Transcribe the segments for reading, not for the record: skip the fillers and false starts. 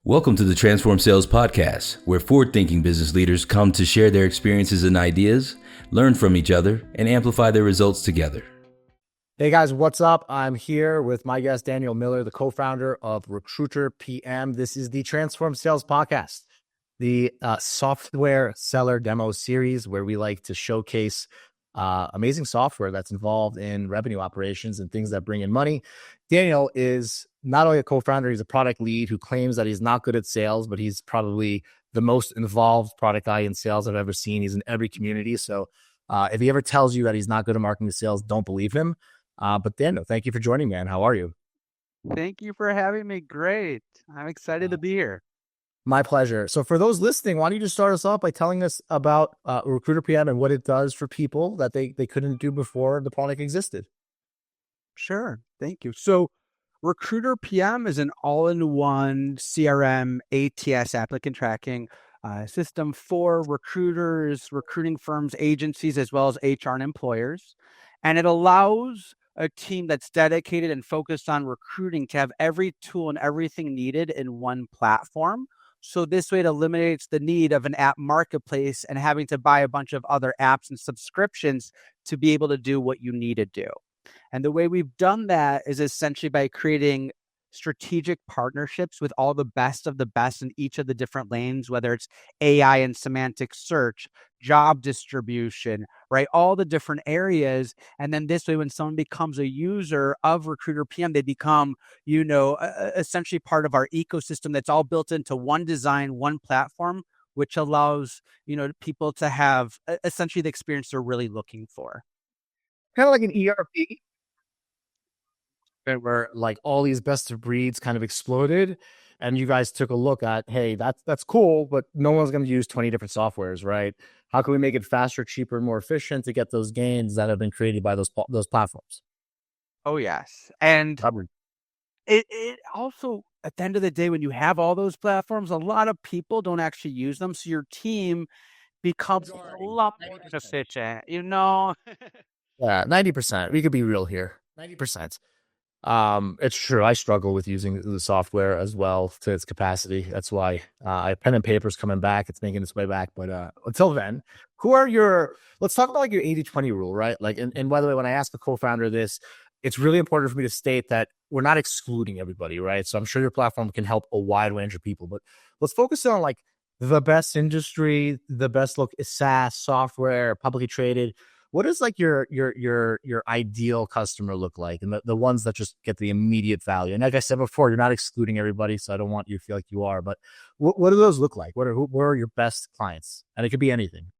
Welcome to the Transform Sales Podcast, where forward-thinking business leaders come to share their experiences and ideas, learn from each other, and amplify their results together. Hey guys, what's up? I'm here with my guest, Daniel Miller, the co-founder of RecruiterPM. This is the Transform Sales Podcast, the software seller demo series where we like to showcase amazing software that's involved in revenue operations and things that bring in money. Daniel is not only a co-founder, he's a product lead who claims that he's not good at sales, but he's probably the most involved product guy in sales I've ever seen. He's in every community. So if he ever tells you that he's not good at marketing sales, don't believe him. But Daniel, thank you for joining me, man. How are you? Thank you for having me. Great. I'm excited to be here. My pleasure. So for those listening, why don't you just start us off by telling us about RecruiterPM and what it does for people that they couldn't do before the product existed? Sure. Thank you. So RecruiterPM is an all-in-one CRM ATS applicant tracking system for recruiters, recruiting firms, agencies, as well as HR and employers. And it allows a team that's dedicated and focused on recruiting to have every tool and everything needed in one platform. So this way it eliminates the need of an app marketplace and having to buy a bunch of other apps and subscriptions to be able to do what you need to do. And the way we've done that is essentially by creating strategic partnerships with all the best of the best in each of the different lanes, whether it's AI and semantic search, job distribution, right? All the different areas. And then this way, when someone becomes a user of RecruiterPM, they become, essentially part of our ecosystem that's all built into one design, one platform, which allows, people to have essentially the experience they're really looking for. Kind of like an ERP. Where like all these best of breeds kind of exploded, and you guys took a look at, hey, that's cool, but no one's going to use 20 different softwares, right? How can we make it faster, cheaper, and more efficient to get those gains that have been created by those platforms? Oh yes, and it also, at the end of the day, when you have all those platforms, a lot of people don't actually use them, so your team becomes a lot more efficient. Yeah, 90%. We could be real here. 90%. It's true. I struggle with using the software as well to its capacity. That's why pen and paper is coming back. It's making its way back. But until then, let's talk about like your 80-20 rule, right? Like, and by the way, when I ask the co-founder this, it's really important for me to state that we're not excluding everybody, right? So I'm sure your platform can help a wide range of people, but let's focus on like the best industry, the best look SaaS software, publicly traded. What does like your ideal customer look like, and the ones that just get the immediate value? And like I said before, you're not excluding everybody, so I don't want you to feel like you are. But what do those look like? What are your best clients? And it could be anything.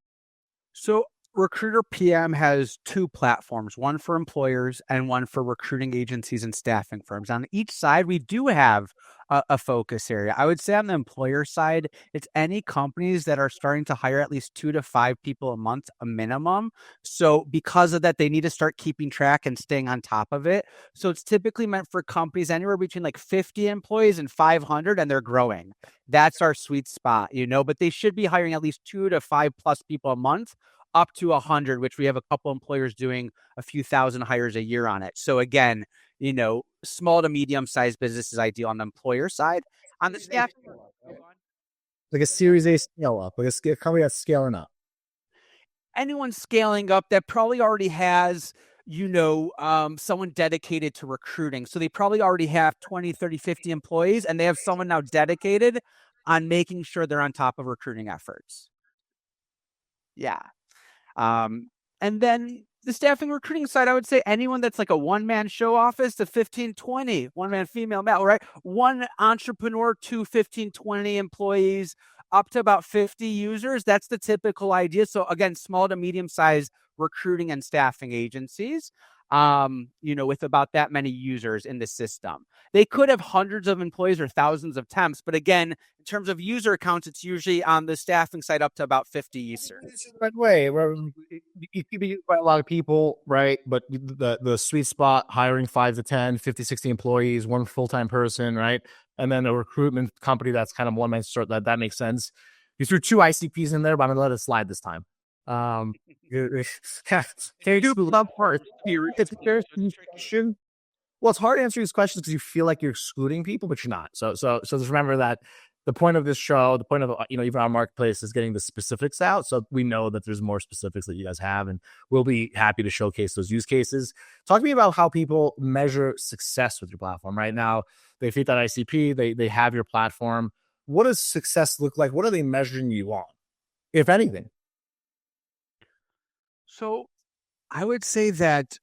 So RecruiterPM has two platforms, one for employers and one for recruiting agencies and staffing firms. On each side, we do have a focus area. I would say on the employer side, it's any companies that are starting to hire at least 2 to 5 people a month, a minimum. So because of that, they need to start keeping track and staying on top of it. So it's typically meant for companies anywhere between like 50 employees and 500, and they're growing. That's our sweet spot, but they should be hiring at least 2 to 5 plus people a month, up to 100, which we have a couple employers doing a few thousand hires a year on it. So again, small to medium-sized business is ideal on the employer side. On the staff, like a Series A scale up, like a company that's scaling up. Anyone scaling up that probably already has, someone dedicated to recruiting. So they probably already have 20, 30, 50 employees, and they have someone now dedicated on making sure they're on top of recruiting efforts. Yeah. And then the staffing recruiting side, I would say anyone that's like a one-man show office to 15, 20, one-man female male, right? One entrepreneur to 15, 20 employees, up to about 50 users. That's the typical idea. So again, small to medium-sized recruiting and staffing agencies, with about that many users in the system. They could have hundreds of employees or thousands of temps, but again, in terms of user accounts, it's usually on the staffing side up to about 50 users. This is the right way. Where you could be quite a lot of people, right? But the sweet spot, hiring 5 to 10, 50, 60 employees, one full-time person, right? And then a recruitment company that's kind of one-man short. That makes sense. You threw 2 ICPs in there, but I'm gonna let it slide this time. Well, it's hard to answer these questions because you feel like you're excluding people, but you're not. So just remember that the point of this show, the point of even our marketplace is getting the specifics out, so we know that there's more specifics that you guys have, and we'll be happy to showcase those use cases. Talk to me about how people measure success with your platform. Right now, they feed that ICP, they have your platform. What does success look like? What are they measuring you on, if anything? So I would say that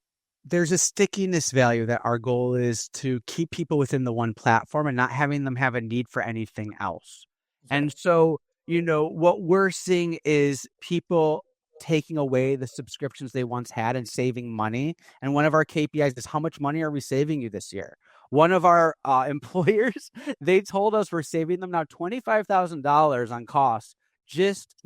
there's a stickiness value that our goal is to keep people within the one platform and not having them have a need for anything else. And so, what we're seeing is people taking away the subscriptions they once had and saving money. And one of our KPIs is how much money are we saving you this year? One of our employers, they told us we're saving them now $25,000 on costs, just,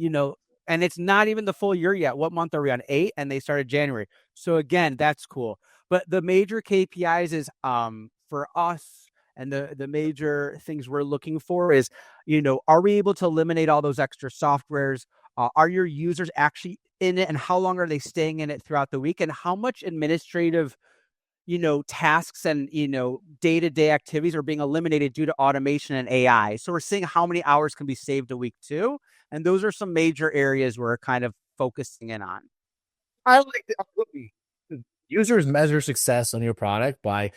and it's not even the full year yet. What month are we on? 8, and they started January. So again, that's cool. But the major KPIs is for us, and the major things we're looking for is, are we able to eliminate all those extra softwares? Are your users actually in it, and how long are they staying in it throughout the week? And how much administrative tasks and, day-to-day activities are being eliminated due to automation and AI. So we're seeing how many hours can be saved a week too. And those are some major areas we're kind of focusing in on. I like the users measure success on your product by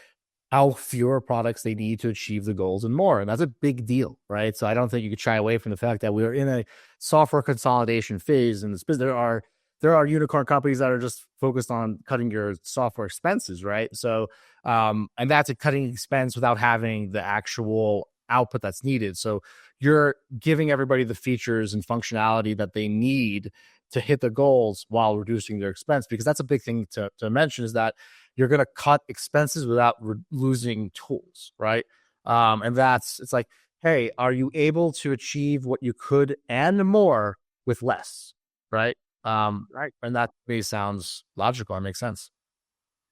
how fewer products they need to achieve the goals and more. And that's a big deal, right? So I don't think you could shy away from the fact that we're in a software consolidation phase in this business. There are unicorn companies that are just focused on cutting your software expenses, right? So, and that's a cutting expense without having the actual output that's needed. So you're giving everybody the features and functionality that they need to hit the goals while reducing their expense, because that's a big thing to mention, is that you're going to cut expenses without losing tools, right? And it's like, hey, are you able to achieve what you could and more with less, right? Right. And that to me sounds logical and makes sense.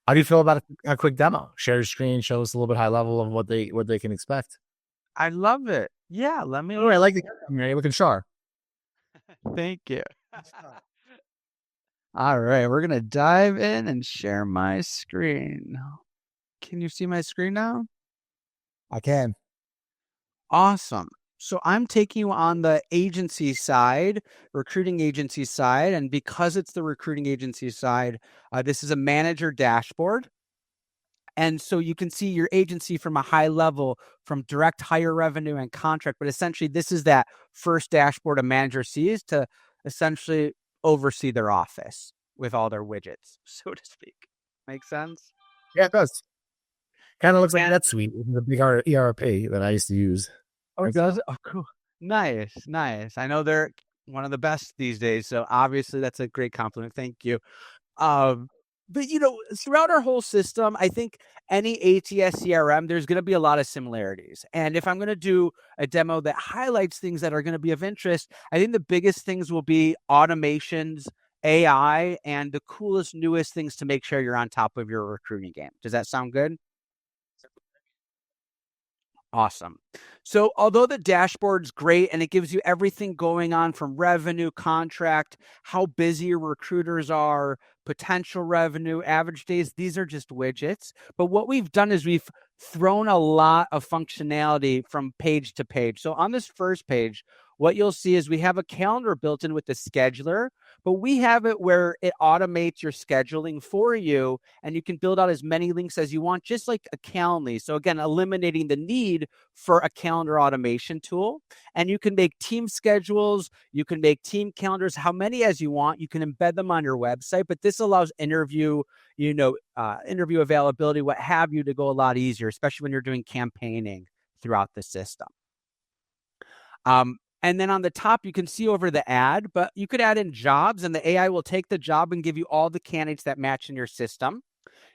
How do you feel about a quick demo? Share your screen, show us a little bit high level of what they can expect. I love it. Yeah, let me. Oh, I like you're looking sharp. Thank you. All right, we're gonna dive in and share my screen. Can you see my screen now? I can. Awesome. So I'm taking you on the agency side, recruiting agency side. And because it's the recruiting agency side, this is a manager dashboard. And so you can see your agency from a high level, from direct hire revenue and contract. But essentially, this is that first dashboard a manager sees to essentially oversee their office with all their widgets, so to speak. Make sense? Yeah, it does. Kind of looks like NetSuite, the big ERP that I used to use. Oh, it does? Oh, cool. Nice. I know they're one of the best these days, so obviously that's a great compliment. Thank you. But throughout our whole system, I think any ATS CRM, there's going to be a lot of similarities. And if I'm going to do a demo that highlights things that are going to be of interest, I think the biggest things will be automations, AI, and the coolest, newest things to make sure you're on top of your recruiting game. Does that sound good? Awesome. So although the dashboard's great and it gives you everything going on from revenue, contract, how busy your recruiters are, potential revenue, average days, these are just widgets. But what we've done is we've thrown a lot of functionality from page to page. So on this first page, what you'll see is we have a calendar built in with the scheduler, but we have it where it automates your scheduling for you, and you can build out as many links as you want, just like a Calendly. So again, eliminating the need for a calendar automation tool. And you can make team schedules, you can make team calendars, how many as you want. You can embed them on your website, but this allows interview availability, what have you, to go a lot easier, especially when you're doing campaigning throughout the system. And then on the top, you can see over the ad, but you could add in jobs and the AI will take the job and give you all the candidates that match in your system.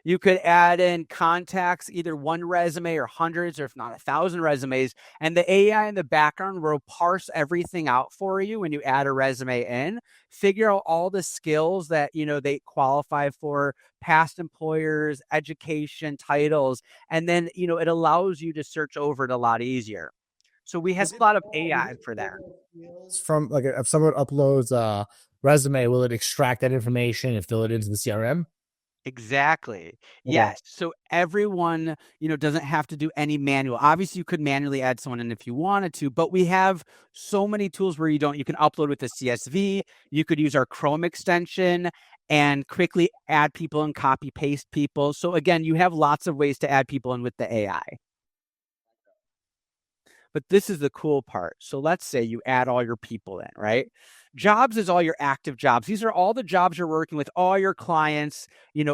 You could add in contacts, either one resume or hundreds, or if not 1,000 resumes. And the AI in the background will parse everything out for you when you add a resume in, figure out all the skills that, they qualify for, past employers, education, titles. And then, it allows you to search over it a lot easier. So we have a lot of AI for that. From like if someone uploads a resume, will it extract that information and fill it into the CRM? Exactly. Okay. Yes. So everyone, doesn't have to do any manual. Obviously, you could manually add someone in if you wanted to, but we have so many tools where you can upload with the CSV. You could use our Chrome extension and quickly add people and copy paste people. So again, you have lots of ways to add people in with the AI. But this is the cool part. So let's say you add all your people in, right? Jobs is all your active jobs. These are all the jobs you're working with, all your clients,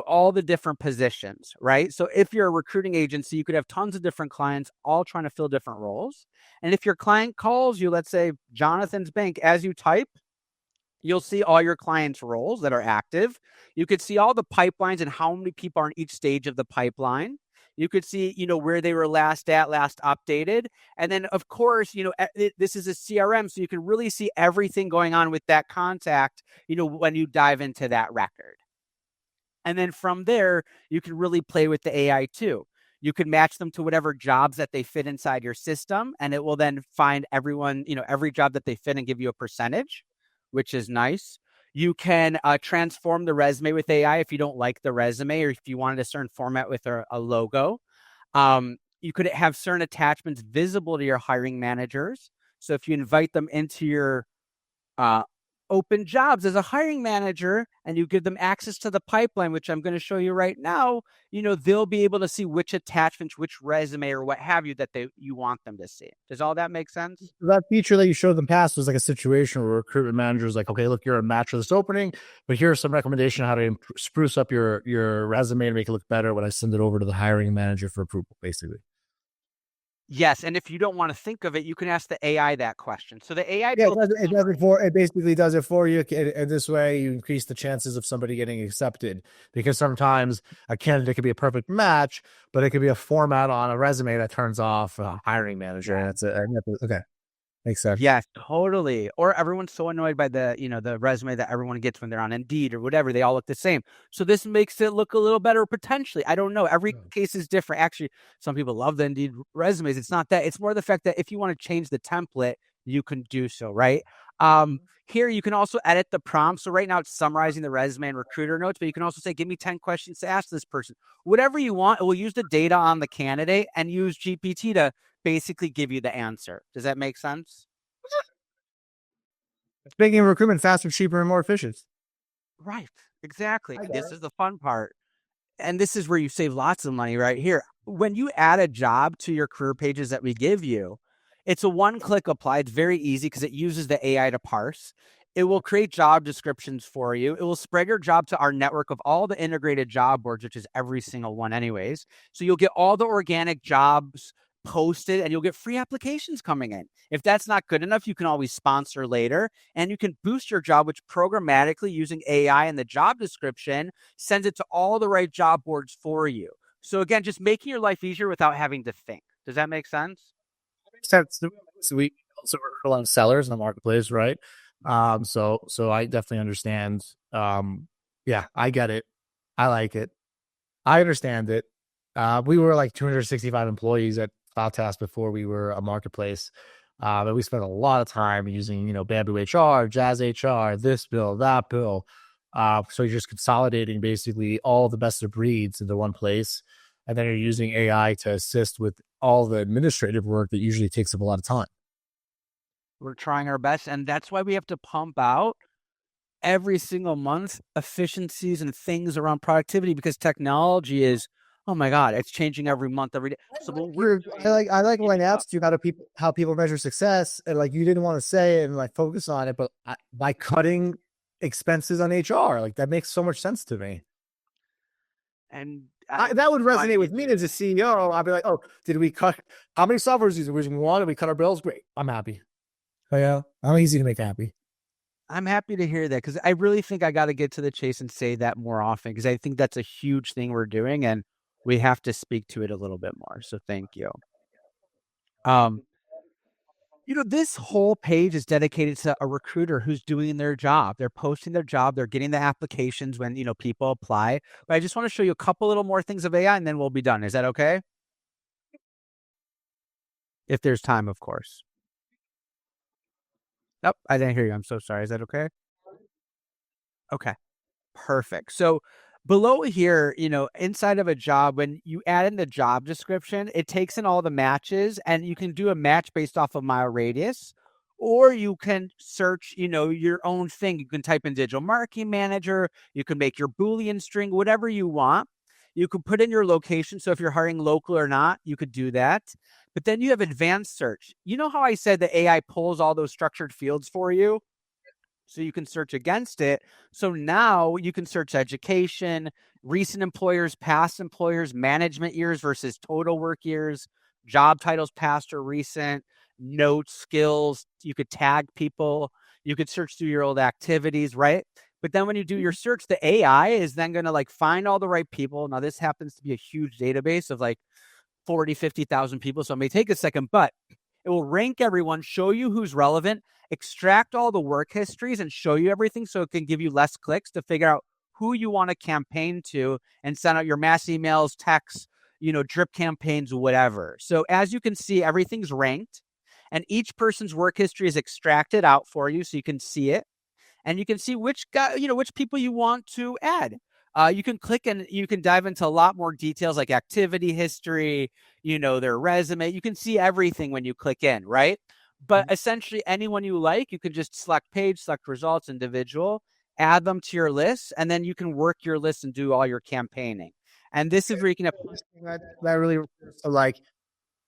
all the different positions, right? So if you're a recruiting agency, you could have tons of different clients all trying to fill different roles. And if your client calls you, let's say Jonathan's Bank, as you type, you'll see all your clients' roles that are active. You could see all the pipelines and how many people are in each stage of the pipeline. You could see, where they were last updated. And then, of course, this is a CRM, so you can really see everything going on with that contact, when you dive into that record. And then from there, you can really play with the AI too. You can match them to whatever jobs that they fit inside your system, and it will then find everyone, every job that they fit and give you a percentage, which is nice. You can transform the resume with AI if you don't like the resume or if you wanted a certain format with a logo. You could have certain attachments visible to your hiring managers. So if you invite them into your open jobs as a hiring manager and you give them access to the pipeline, which I'm going to show you right now, they'll be able to see which attachments, which resume or what have you that you want them to see. Does all that make sense? That feature that you showed them past was like a situation where a recruitment manager is like, okay, look, you're a match for this opening, but here's some recommendation on how to spruce up your resume and make it look better when I send it over to the hiring manager for approval, basically. Yes, and if you don't want to think of it, you can ask the AI that question. So the AI, it basically does it for you, and this way you increase the chances of somebody getting accepted. Because sometimes a candidate could be a perfect match, but it could be a format on a resume that turns off a hiring manager, and it's okay. Makes sense. Yes, totally. Or everyone's so annoyed by the, the resume that everyone gets when they're on Indeed or whatever. They all look the same. So this makes it look a little better potentially. I don't know. Every case is different. Actually, some people love the Indeed resumes. It's not that. It's more the fact that if you want to change the template, you can do so, right? Here, you can also edit the prompt. So right now it's summarizing the resume and recruiter notes, but you can also say, give me 10 questions to ask this person. Whatever you want, it will use the data on the candidate and use GPT to basically give you the answer. Does that make sense? It's making recruitment faster, cheaper, and more efficient. Right. Exactly. This is the fun part. And this is where you save lots of money right here. When you add a job to your career pages that we give you, it's a one-click apply. It's very easy because it uses the AI to parse. It will create job descriptions for you. It will spread your job to our network of all the integrated job boards, which is every single one anyways. So you'll get all the organic jobs posted and you'll get free applications coming in. If that's not good enough, you can always sponsor later and you can boost your job, which programmatically using AI and the job description sends it to all the right job boards for you. So again, just making your life easier without having to think. Does that make sense? Sense. So we also work for a lot of sellers in the marketplace, right? So I definitely understand. Yeah, I get it. I like it. I understand it. We were like 265 employees at CloudTask before we were a marketplace. But we spent a lot of time using, Bamboo HR, Jazz HR, this bill, that bill. So you're just consolidating basically all the best of breeds into one place. And then you're using AI to assist with all the administrative work that usually takes up a lot of time. We're trying our best. And that's why we have to pump out every single month efficiencies and things around productivity because technology is, oh my God, it's changing every month, every day. So I like when I asked you how people measure success, and like you didn't want to say it and like focus on it, but by cutting expenses on HR, like that makes so much sense to me. And that would resonate with me as a CEO. I'd be like, oh, did we cut? How many softwares using we wanted? We cut our bills. Great, I'm happy. Oh yeah, I'm easy to make happy. I'm happy to hear that because I really think I got to get to the chase and say that more often because I think that's a huge thing we're doing and we have to speak to it a little bit more. So thank you. This whole page is dedicated to a recruiter who's doing their job. They're posting their job. They're getting the applications when, people apply. But I just want to show you a couple little more things of AI and then we'll be done. Is that okay? If there's time, of course. Nope, I didn't hear you. I'm so sorry. Is that okay? Okay, perfect. So below here, inside of a job, when you add in the job description, it takes in all the matches, and you can do a match based off of mile radius, or you can search, your own thing. You can type in digital marketing manager. You can make your Boolean string, whatever you want. You could put in your location. So if you're hiring local or not, you could do that. But then you have advanced search. You know how I said the AI pulls all those structured fields for you? So you can search against it. So now you can search education, recent employers, past employers, management years versus total work years, job titles, past or recent, notes, skills. You could tag people. You could search through your old activities, right? But then when you do your search, the AI is then going to find all the right people. Now, this happens to be a huge database of 40, 50,000 people. So it may take a second, but it will rank everyone, show you who's relevant, extract all the work histories, and show you everything so it can give you less clicks to figure out who you want to campaign to and send out your mass emails, texts, drip campaigns, whatever. So as you can see, everything's ranked, and each person's work history is extracted out for you so you can see it. And you can see which people you want to add. You can click and you can dive into a lot more details like activity history, their resume. You can see everything when you click in, right? But essentially anyone you like, you can just select page, select results, individual, add them to your list, and then you can work your list and do all your campaigning. And this is where you can have that really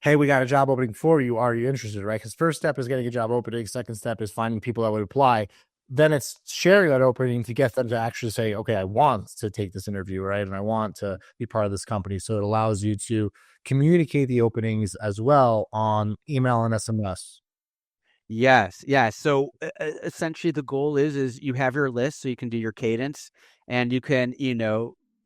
hey, we got a job opening for you. Are you interested? Right? Because first step is getting a job opening. Second step is finding people that would apply. Then it's sharing that opening to get them to actually say, okay, I want to take this interview, right? And I want to be part of this company. So it allows you to communicate the openings as well on email and SMS. Yes. So essentially the goal is you have your list so you can do your cadence, and you can,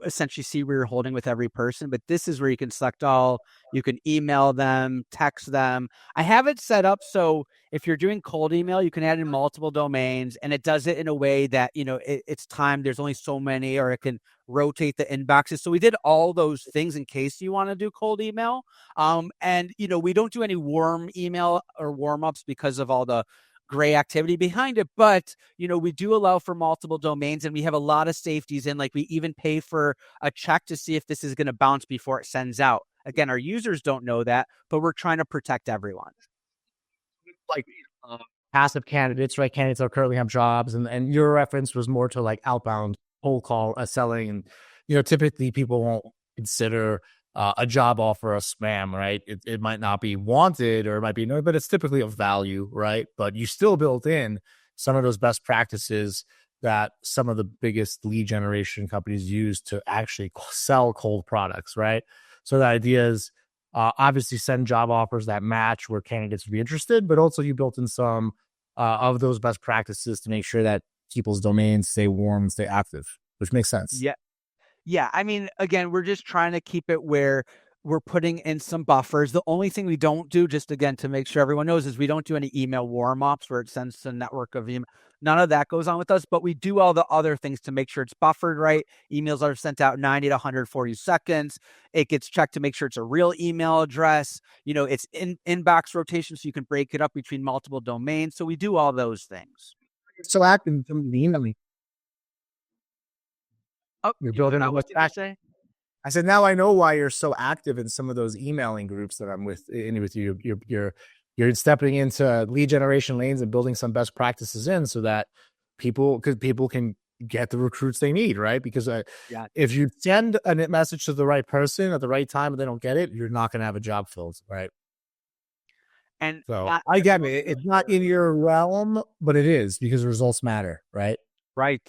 essentially see where you're holding with every person. But this is where you can select all. You can email them, text them. I have it set up so if you're doing cold email, you can add in multiple domains, and it does it in a way that, it's timed. There's only so many, or it can rotate the inboxes. So we did all those things in case you want to do cold email. And we don't do any warm email or warm ups because of all the gray activity behind it. But, we do allow for multiple domains, and we have a lot of safeties in. We even pay for a check to see if this is going to bounce before it sends out. Again, our users don't know that, but we're trying to protect everyone. Passive candidates, right? Candidates that currently have jobs, and your reference was more to outbound cold call selling, and typically people won't consider a job offer a spam, right? It might not be wanted, or it might be no, but it's typically of value, right? But you still built in some of those best practices that some of the biggest lead generation companies use to actually sell cold products, right? So the idea is obviously send job offers that match where candidates would be interested, but also you built in some of those best practices to make sure that people's domains stay warm and stay active, which makes sense. Yeah. I mean, again, we're just trying to keep it where we're putting in some buffers. The only thing we don't do, just again, to make sure everyone knows, is we don't do any email warm-ups where it sends to a network of email. None of that goes on with us, but we do all the other things to make sure it's buffered right. Emails are sent out 90 to 140 seconds. It gets checked to make sure it's a real email address. It's in inbox rotation, so you can break it up between multiple domains. So we do all those things. So active in terms of the emailing. Oh, you're building out. What did I say? I said, now I know why you're so active in some of those emailing groups that I'm with you. You're stepping into lead generation lanes and building some best practices in so that people can get the recruits they need, right? Because if you send a message to the right person at the right time and they don't get it, you're not going to have a job filled, right? And so I get it. It's not in your realm, but it is, because results matter, right? Right.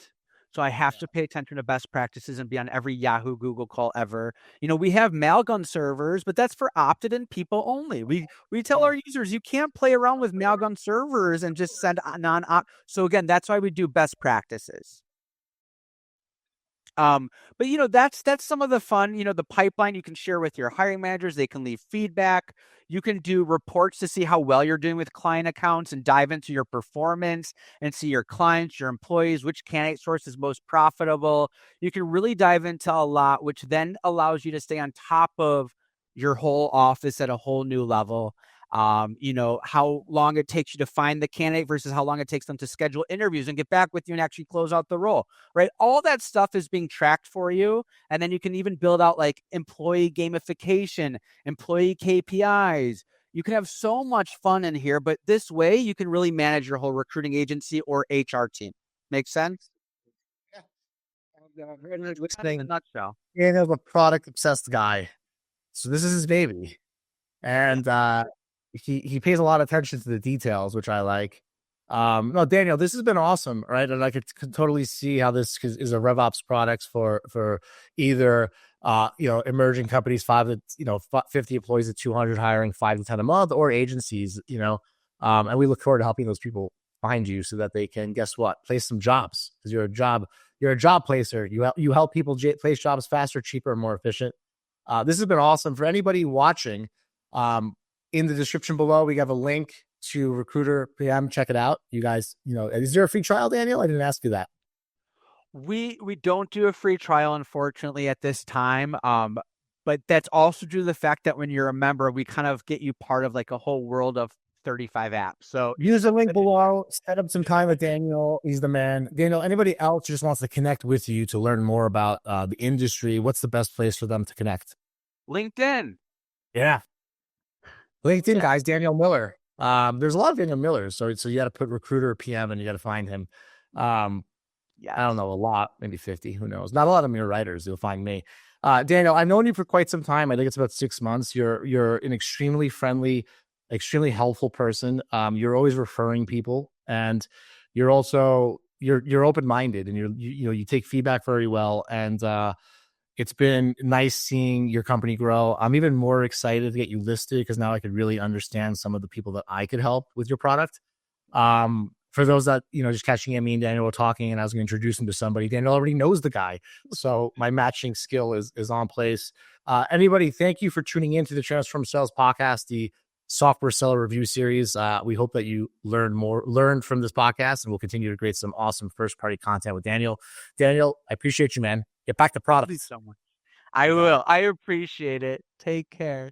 So I have to pay attention to best practices and be on every Yahoo, Google call ever. We have Mailgun servers, but that's for opted-in people only. We tell our users, you can't play around with Mailgun servers and just send non-opt. So again, that's why we do best practices. But that's some of the fun. The pipeline you can share with your hiring managers. They can leave feedback. You can do reports to see how well you're doing with client accounts and dive into your performance and see your clients, your employees, which candidate source is most profitable. You can really dive into a lot, which then allows you to stay on top of your whole office at a whole new level. how long it takes you to find the candidate versus how long it takes them to schedule interviews and get back with you and actually close out the role, right? All that stuff is being tracked for you. And then you can even build out like employee gamification, employee KPIs. You can have so much fun in here, but this way you can really manage your whole recruiting agency or HR team. Make sense? Yeah. In a nutshell. Daniel's a product obsessed guy. So this is his baby. And he pays a lot of attention to the details, which I like. No, Daniel, this has been awesome, right? And I could totally see how this is a RevOps product for either emerging companies, 50 employees to 200, hiring 5 to 10 a month, or agencies, and we look forward to helping those people find you so that they can, guess what, place some jobs, because you're a job placer. You help people place jobs faster, cheaper, and more efficient. This has been awesome. For anybody watching, in the description below, we have a link to RecruiterPM. Check it out. You guys, is there a free trial, Daniel? I didn't ask you that. We don't do a free trial, unfortunately, at this time. But that's also due to the fact that when you're a member, we kind of get you part of like a whole world of 35 apps. So use the link below, set up some time with Daniel. He's the man. Daniel, anybody else who just wants to connect with you to learn more about the industry, what's the best place for them to connect? LinkedIn. Yeah. LinkedIn, guys, Daniel Miller. There's a lot of Daniel Millers. So you got to put RecruiterPM and you got to find him. I don't know, a lot, maybe 50, who knows? Not a lot of Amir Reiters. You'll find me. Daniel, I've known you for quite some time. I think it's about 6 months. You're an extremely friendly, extremely helpful person. You're always referring people, and you're also you're open-minded, and you take feedback very well. And it's been nice seeing your company grow. I'm even more excited to get you listed because now I could really understand some of the people that I could help with your product. For those that, just catching me and Daniel were talking and I was going to introduce him to somebody, Daniel already knows the guy. So my matching skill is on place. Anybody, thank you for tuning into the Transform Sales podcast, the software seller review series. We hope that you learned from this podcast, and we'll continue to create some awesome first party content with Daniel. Daniel, I appreciate you, man. Get back to product. Thank you so much. I will. I appreciate it. Take care.